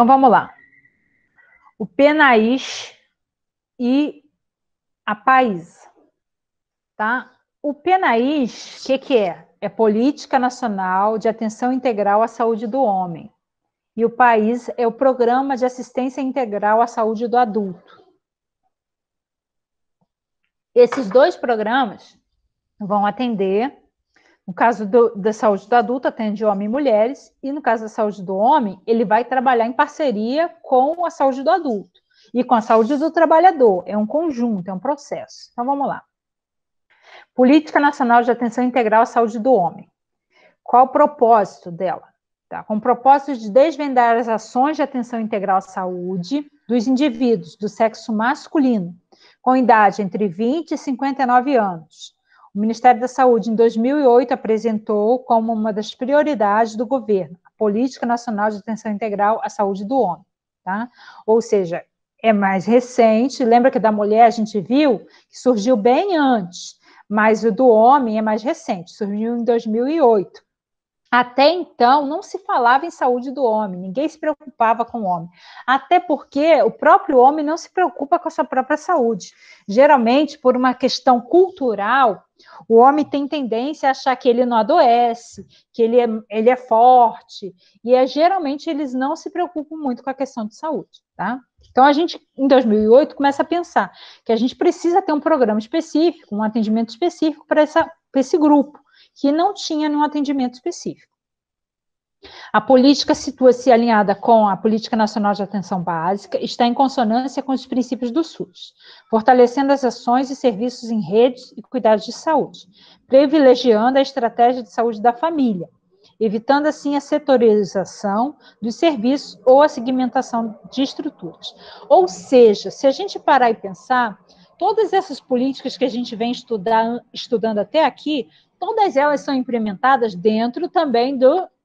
Então, vamos lá. O PNAIS e a PAIS, tá? O PNAIS, o que é? É Política Nacional de Atenção Integral à Saúde do Homem. E o PAIS é o Programa de Assistência Integral à Saúde do Adulto. Esses dois programas vão atender, no caso da saúde do adulto, atende homem e mulheres, e no caso da saúde do homem, ele vai trabalhar em parceria com a saúde do adulto e com a saúde do trabalhador. É um conjunto, é um processo. Então, vamos lá. Política Nacional de Atenção Integral à Saúde do Homem. Qual o propósito dela? Tá? Com o propósito de desvendar as ações de atenção integral à saúde dos indivíduos do sexo masculino, com idade entre 20 e 59 anos. O Ministério da Saúde, em 2008, apresentou como uma das prioridades do governo a Política Nacional de Atenção Integral à Saúde do Homem. Tá? Ou seja, é mais recente. Lembra que da mulher a gente viu que surgiu bem antes, mas o do homem é mais recente, surgiu em 2008. Até então, não se falava em saúde do homem, ninguém se preocupava com o homem. Até porque o próprio homem não se preocupa com a sua própria saúde. Geralmente, por uma questão cultural, o homem tem tendência a achar que ele não adoece, que ele é forte, e geralmente eles não se preocupam muito com a questão de saúde, tá? Então, a gente, em 2008, começa a pensar que a gente precisa ter um programa específico, um atendimento específico para esse grupo, que não tinha nenhum atendimento específico. A política situa-se alinhada com a Política Nacional de Atenção Básica, está em consonância com os princípios do SUS, fortalecendo as ações e serviços em redes e cuidados de saúde, privilegiando a estratégia de saúde da família, evitando assim a setorização dos serviços ou a segmentação de estruturas. Ou seja, se a gente parar e pensar, todas essas políticas que a gente vem estudando até aqui, todas elas são implementadas dentro também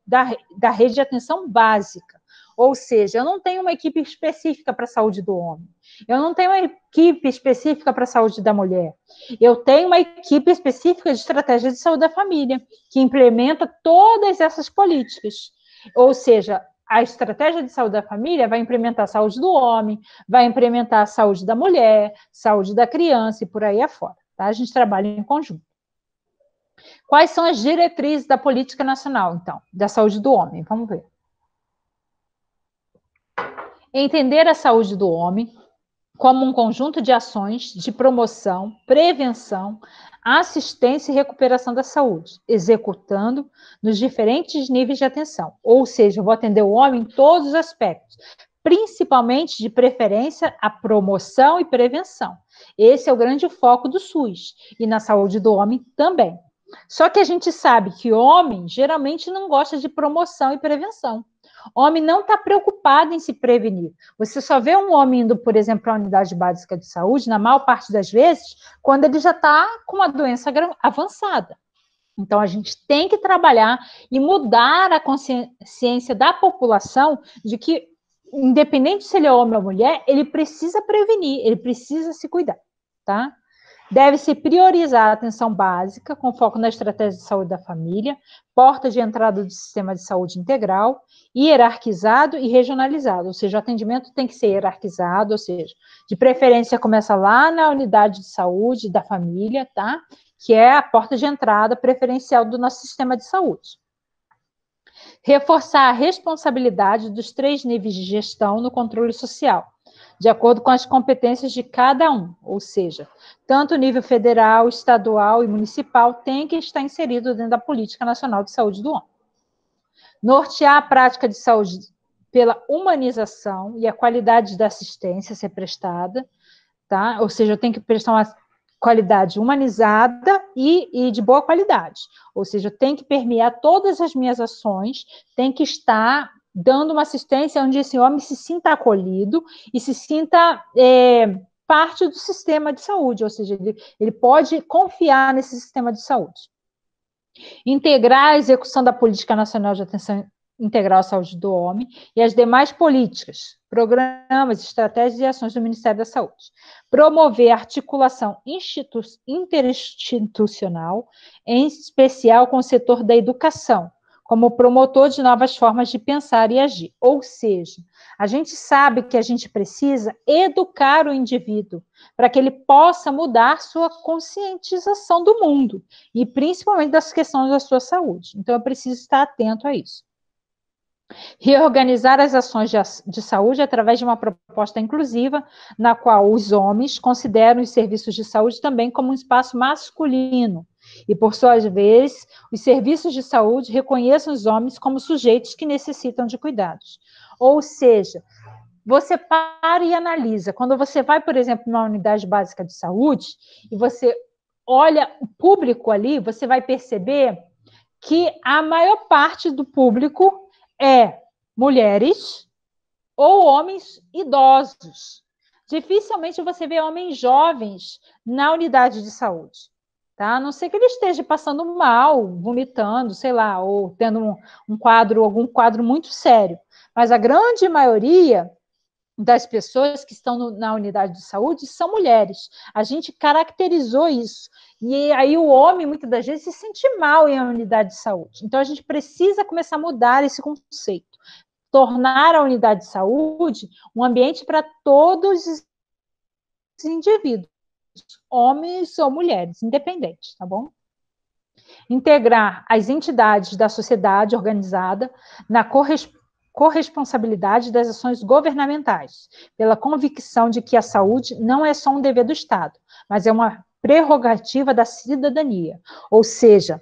da rede de atenção básica. Ou seja, eu não tenho uma equipe específica para a saúde do homem, eu não tenho uma equipe específica para a saúde da mulher, eu tenho uma equipe específica de estratégia de saúde da família, que implementa todas essas políticas. Ou seja, a estratégia de saúde da família vai implementar a saúde do homem, vai implementar a saúde da mulher, saúde da criança e por aí afora. Tá? A gente trabalha em conjunto. Quais são as diretrizes da política nacional, então, da saúde do homem? Vamos ver. Entender a saúde do homem como um conjunto de ações de promoção, prevenção, assistência e recuperação da saúde, executando nos diferentes níveis de atenção. Ou seja, eu vou atender o homem em todos os aspectos, principalmente de preferência a promoção e prevenção. Esse é o grande foco do SUS e na saúde do homem também. Só que a gente sabe que homem geralmente não gosta de promoção e prevenção. Homem não está preocupado em se prevenir. Você só vê um homem indo, por exemplo, para a unidade básica de saúde, na maior parte das vezes, quando ele já está com uma doença avançada. Então, a gente tem que trabalhar e mudar a consciência da população de que, independente se ele é homem ou mulher, ele precisa prevenir, ele precisa se cuidar, tá? Deve-se priorizar a atenção básica, com foco na estratégia de saúde da família, porta de entrada do sistema de saúde integral, hierarquizado e regionalizado, ou seja, o atendimento tem que ser hierarquizado, ou seja, de preferência começa lá na unidade de saúde da família, tá? Que é a porta de entrada preferencial do nosso sistema de saúde. Reforçar a responsabilidade dos 3 níveis de gestão no controle social, de acordo com as competências de cada um, ou seja, tanto o nível federal, estadual e municipal tem que estar inserido dentro da Política Nacional de Saúde do Homem. Nortear a prática de saúde pela humanização e a qualidade da assistência a ser prestada, tá? Ou seja, eu tenho que prestar uma qualidade humanizada e de boa qualidade, ou seja, eu tenho que permear todas as minhas ações, tem que estar dando uma assistência onde esse homem se sinta acolhido e se sinta parte do sistema de saúde, ou seja, ele pode confiar nesse sistema de saúde. Integrar a execução da Política Nacional de Atenção Integral à Saúde do Homem e as demais políticas, programas, estratégias e ações do Ministério da Saúde. Promover a articulação interinstitucional, em especial com o setor da educação, como promotor de novas formas de pensar e agir. Ou seja, a gente sabe que a gente precisa educar o indivíduo para que ele possa mudar sua conscientização do mundo e principalmente das questões da sua saúde. Então, eu preciso estar atento a isso. Reorganizar as ações de saúde através de uma proposta inclusiva, na qual os homens consideram os serviços de saúde também como um espaço masculino, e, por sua vez, os serviços de saúde reconheçam os homens como sujeitos que necessitam de cuidados. Ou seja, você para e analisa. Quando você vai, por exemplo, numa unidade básica de saúde, e você olha o público ali, você vai perceber que a maior parte do público é mulheres ou homens idosos. Dificilmente você vê homens jovens na unidade de saúde, tá? A não ser que ele esteja passando mal, vomitando, sei lá, ou tendo algum quadro muito sério. Mas a grande maioria das pessoas que estão na unidade de saúde são mulheres. A gente caracterizou isso. E aí o homem, muitas das vezes, se sente mal em uma unidade de saúde. Então, a gente precisa começar a mudar esse conceito. Tornar a unidade de saúde um ambiente para todos os indivíduos, homens ou mulheres, independentes, tá bom? Integrar as entidades da sociedade organizada na corresponsabilidade das ações governamentais, pela convicção de que a saúde não é só um dever do Estado, mas é uma prerrogativa da cidadania. Ou seja,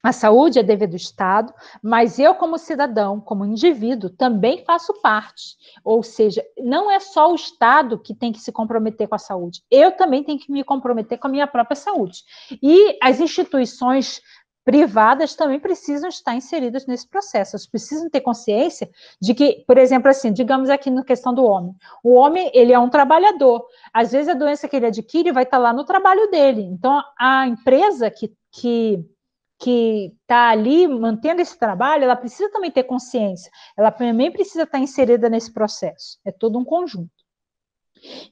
a saúde é dever do Estado, mas eu, como cidadão, como indivíduo, também faço parte. Ou seja, não é só o Estado que tem que se comprometer com a saúde, eu também tenho que me comprometer com a minha própria saúde. E as instituições privadas também precisam estar inseridas nesse processo. Elas precisam ter consciência de que, por exemplo, assim, digamos aqui na questão do homem. O homem, ele é um trabalhador. Às vezes a doença que ele adquire vai estar lá no trabalho dele. Então, a empresa que está ali mantendo esse trabalho, ela precisa também ter consciência. Ela também precisa estar inserida nesse processo. É todo um conjunto.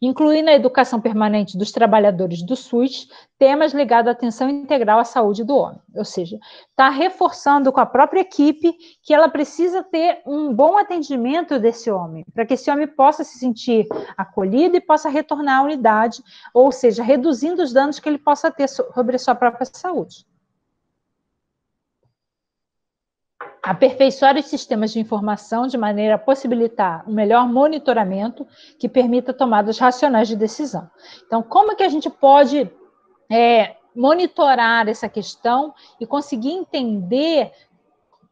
Incluir na educação permanente dos trabalhadores do SUS temas ligados à atenção integral à saúde do homem. Ou seja, está reforçando com a própria equipe que ela precisa ter um bom atendimento desse homem, para que esse homem possa se sentir acolhido e possa retornar à unidade, ou seja, reduzindo os danos que ele possa ter sobre a sua própria saúde. Aperfeiçoar os sistemas de informação de maneira a possibilitar um melhor monitoramento que permita tomadas racionais de decisão. Então, como que a gente pode monitorar essa questão e conseguir entender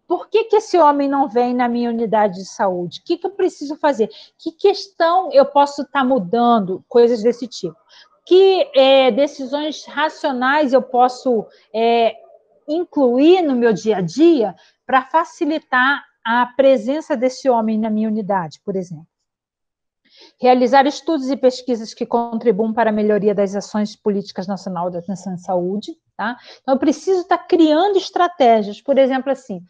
por que esse homem não vem na minha unidade de saúde? O que eu preciso fazer? Que questão eu posso estar mudando? Coisas desse tipo. Que decisões racionais eu posso incluir no meu dia a dia para facilitar a presença desse homem na minha unidade, por exemplo. Realizar estudos e pesquisas que contribuam para a melhoria das ações políticas nacionais da atenção à saúde, tá? Então, eu preciso estar criando estratégias, por exemplo, assim,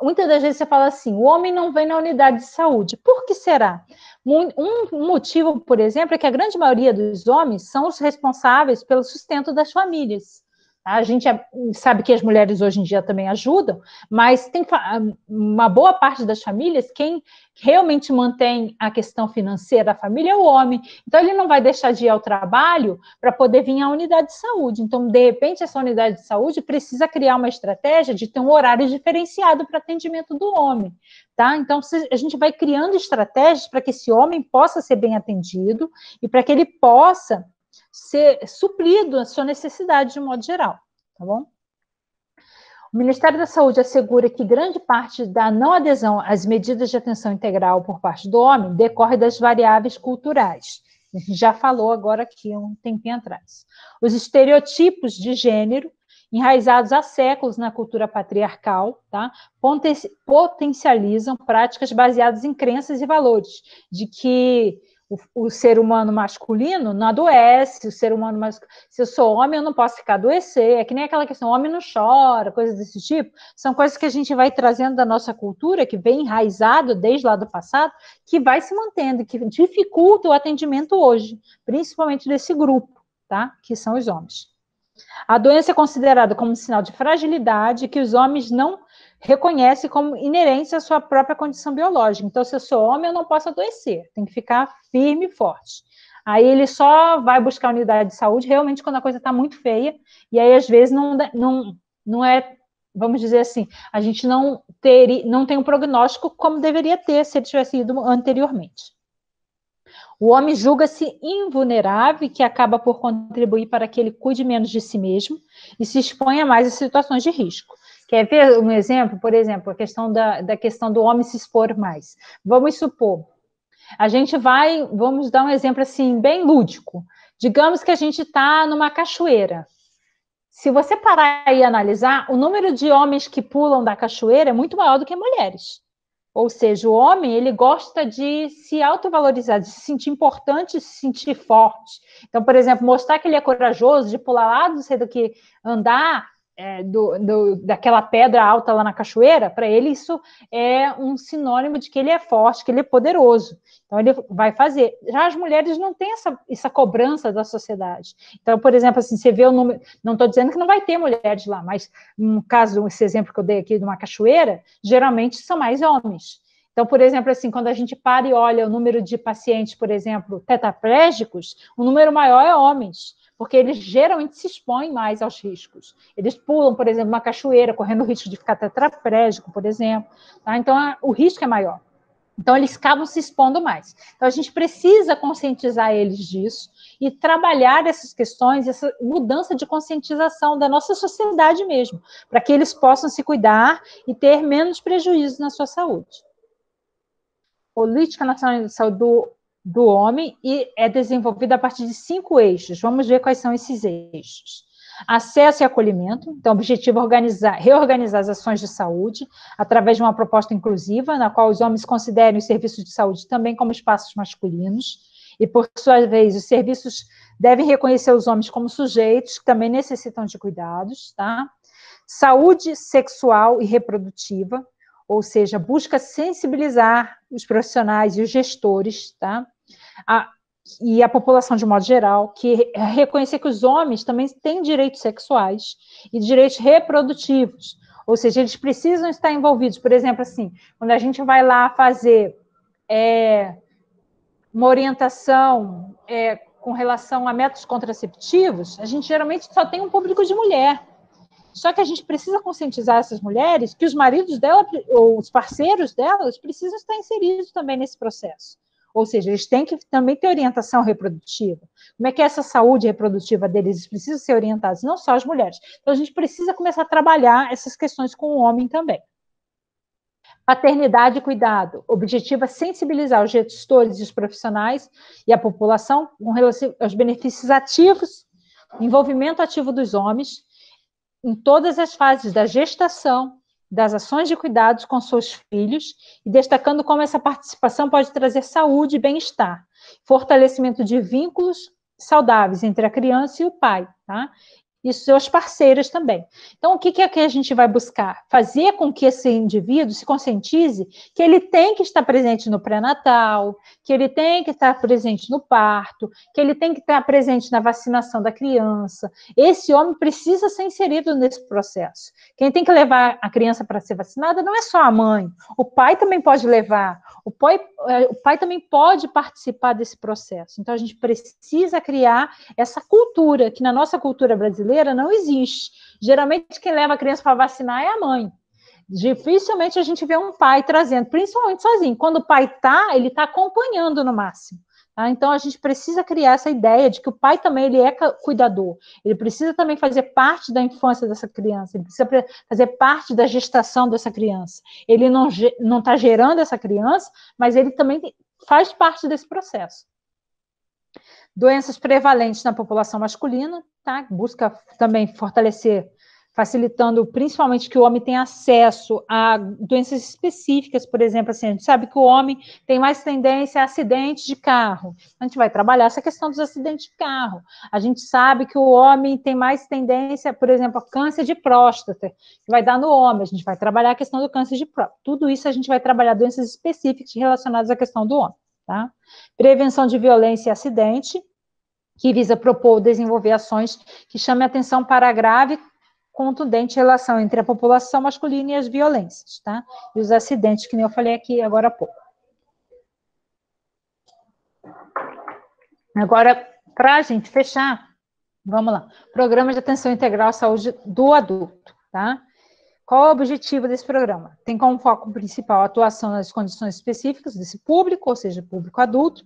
muitas das vezes você fala assim, o homem não vem na unidade de saúde, por que será? Um motivo, por exemplo, é que a grande maioria dos homens são os responsáveis pelo sustento das famílias. A gente sabe que as mulheres hoje em dia também ajudam, mas tem uma boa parte das famílias, quem realmente mantém a questão financeira da família é o homem. Então, ele não vai deixar de ir ao trabalho para poder vir à unidade de saúde. Então, de repente, essa unidade de saúde precisa criar uma estratégia de ter um horário diferenciado para atendimento do homem. Tá? Então, a gente vai criando estratégias para que esse homem possa ser bem atendido e para que ele possa ser suprido a sua necessidade de modo geral, tá bom? O Ministério da Saúde assegura que grande parte da não adesão às medidas de atenção integral por parte do homem decorre das variáveis culturais. A gente já falou agora aqui um tempinho atrás. Os estereotipos de gênero, enraizados há séculos na cultura patriarcal, tá? Potencializam práticas baseadas em crenças e valores, de que o ser humano masculino não adoece, o ser humano masculino, se eu sou homem, eu não posso ficar adoecer, é que nem aquela questão, homem não chora, coisas desse tipo, são coisas que a gente vai trazendo da nossa cultura, que vem enraizado desde lá do passado, que vai se mantendo, que dificulta o atendimento hoje, principalmente desse grupo, tá? Que são os homens. A doença é considerada como um sinal de fragilidade que os homens não reconhece como inerente à sua própria condição biológica. Então, se eu sou homem, eu não posso adoecer, tem que ficar firme e forte. Aí ele só vai buscar a unidade de saúde realmente quando a coisa está muito feia, e aí às vezes não é, vamos dizer assim, a gente não tem um prognóstico como deveria ter se ele tivesse ido anteriormente. O homem julga-se invulnerável, que acaba por contribuir para que ele cuide menos de si mesmo e se exponha mais a situações de risco. Quer ver um exemplo? Por exemplo, a questão da questão do homem se expor mais. Vamos supor, vamos dar um exemplo assim, bem lúdico. Digamos que a gente está numa cachoeira. Se você parar e analisar, o número de homens que pulam da cachoeira é muito maior do que mulheres. Ou seja, o homem, ele gosta de se autovalorizar, de se sentir importante, de se sentir forte. Então, por exemplo, mostrar que ele é corajoso, de pular lá, não sei do que, andar daquela pedra alta lá na cachoeira, para ele isso é um sinônimo de que ele é forte, que ele é poderoso. Então, ele vai fazer. Já as mulheres não têm essa cobrança da sociedade. Então, por exemplo, assim, você vê o número... Não estou dizendo que não vai ter mulheres lá, mas no caso, esse exemplo que eu dei aqui de uma cachoeira, geralmente são mais homens. Então, por exemplo, assim, quando a gente para e olha o número de pacientes, por exemplo, tetraplégicos, o número maior é homens, porque eles geralmente se expõem mais aos riscos. Eles pulam, por exemplo, uma cachoeira, correndo o risco de ficar tetraplégico, por exemplo. Tá? Então, o risco é maior. Então, eles acabam se expondo mais. Então, a gente precisa conscientizar eles disso e trabalhar essas questões, essa mudança de conscientização da nossa sociedade mesmo, para que eles possam se cuidar e ter menos prejuízo na sua saúde. Política Nacional de Saúde do Homem e é desenvolvida a partir de 5 eixos. Vamos ver quais são esses eixos. Acesso e acolhimento. Então, o objetivo é reorganizar as ações de saúde através de uma proposta inclusiva, na qual os homens considerem os serviços de saúde também como espaços masculinos, e, por sua vez, os serviços devem reconhecer os homens como sujeitos que também necessitam de cuidados, tá? Saúde sexual e reprodutiva, ou seja, busca sensibilizar os profissionais e os gestores, tá? E a população de modo geral, que reconhecer que os homens também têm direitos sexuais e direitos reprodutivos, ou seja, eles precisam estar envolvidos. Por exemplo, assim, quando a gente vai lá fazer uma orientação com relação a métodos contraceptivos, a gente geralmente só tem um público de mulher. Só que a gente precisa conscientizar essas mulheres que os maridos dela, ou os parceiros delas, precisam estar inseridos também nesse processo. Ou seja, eles têm que também ter orientação reprodutiva. Como é que é essa saúde reprodutiva deles? Eles precisam ser orientados, não só as mulheres. Então, a gente precisa começar a trabalhar essas questões com o homem também. Paternidade e cuidado. O objetivo é sensibilizar os gestores e os profissionais e a população com relação aos benefícios ativos, envolvimento ativo dos homens, em todas as fases da gestação, das ações de cuidados com seus filhos, e destacando como essa participação pode trazer saúde e bem-estar, fortalecimento de vínculos saudáveis entre a criança e o pai, tá? E seus parceiros também. Então, o que é que a gente vai buscar? Fazer com que esse indivíduo se conscientize que ele tem que estar presente no pré-natal, que ele tem que estar presente no parto, que ele tem que estar presente na vacinação da criança. Esse homem precisa ser inserido nesse processo. Quem tem que levar a criança para ser vacinada não é só a mãe, o pai também pode levar, o pai também pode participar desse processo. Então, a gente precisa criar essa cultura, que na nossa cultura brasileira não existe. Geralmente, quem leva a criança para vacinar é a mãe. Dificilmente a gente vê um pai trazendo, principalmente sozinho. Quando o pai está, ele está acompanhando no máximo. Tá? Então, a gente precisa criar essa ideia de que o pai também ele é cuidador. Ele precisa também fazer parte da infância dessa criança. Ele precisa fazer parte da gestação dessa criança. Ele não está gerando essa criança, mas ele também faz parte desse processo. Doenças prevalentes na população masculina, tá? Busca também fortalecer, facilitando principalmente que o homem tenha acesso a doenças específicas, por exemplo, assim, a gente sabe que o homem tem mais tendência a acidentes de carro. A gente vai trabalhar essa questão dos acidentes de carro. A gente sabe que o homem tem mais tendência, por exemplo, a câncer de próstata, que vai dar no homem. A gente vai trabalhar a questão do câncer de próstata. Tudo isso a gente vai trabalhar doenças específicas relacionadas à questão do homem. Tá? Prevenção de violência e acidente, que visa propor ou desenvolver ações que chamem atenção para a grave contundente relação entre a população masculina e as violências, tá? E os acidentes, que nem eu falei aqui agora há pouco. Agora, para a gente fechar, vamos lá. Programa de Atenção Integral à Saúde do Adulto, tá? Qual é o objetivo desse programa? Tem como foco principal a atuação nas condições específicas desse público, ou seja, público adulto.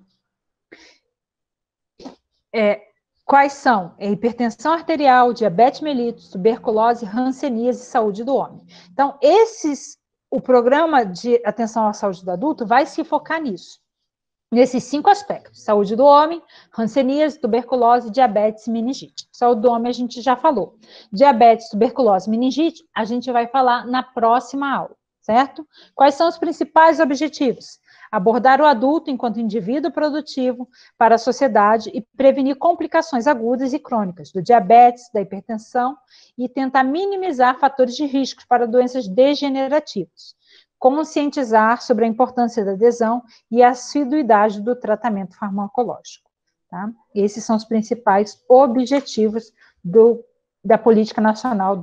Quais são? Hipertensão arterial, diabetes mellitus, tuberculose, hanseníase e saúde do homem. Então, o programa de atenção à saúde do adulto vai se focar nisso. Nesses 5 aspectos: saúde do homem, hanseníase, tuberculose, diabetes e meningite. Saúde do homem a gente já falou. Diabetes, tuberculose, meningite, a gente vai falar na próxima aula, certo? Quais são os principais objetivos? Abordar o adulto enquanto indivíduo produtivo para a sociedade e prevenir complicações agudas e crônicas do diabetes, da hipertensão e tentar minimizar fatores de risco para doenças degenerativas. Conscientizar sobre a importância da adesão e a assiduidade do tratamento farmacológico. Tá? Esses são os principais objetivos da Política Nacional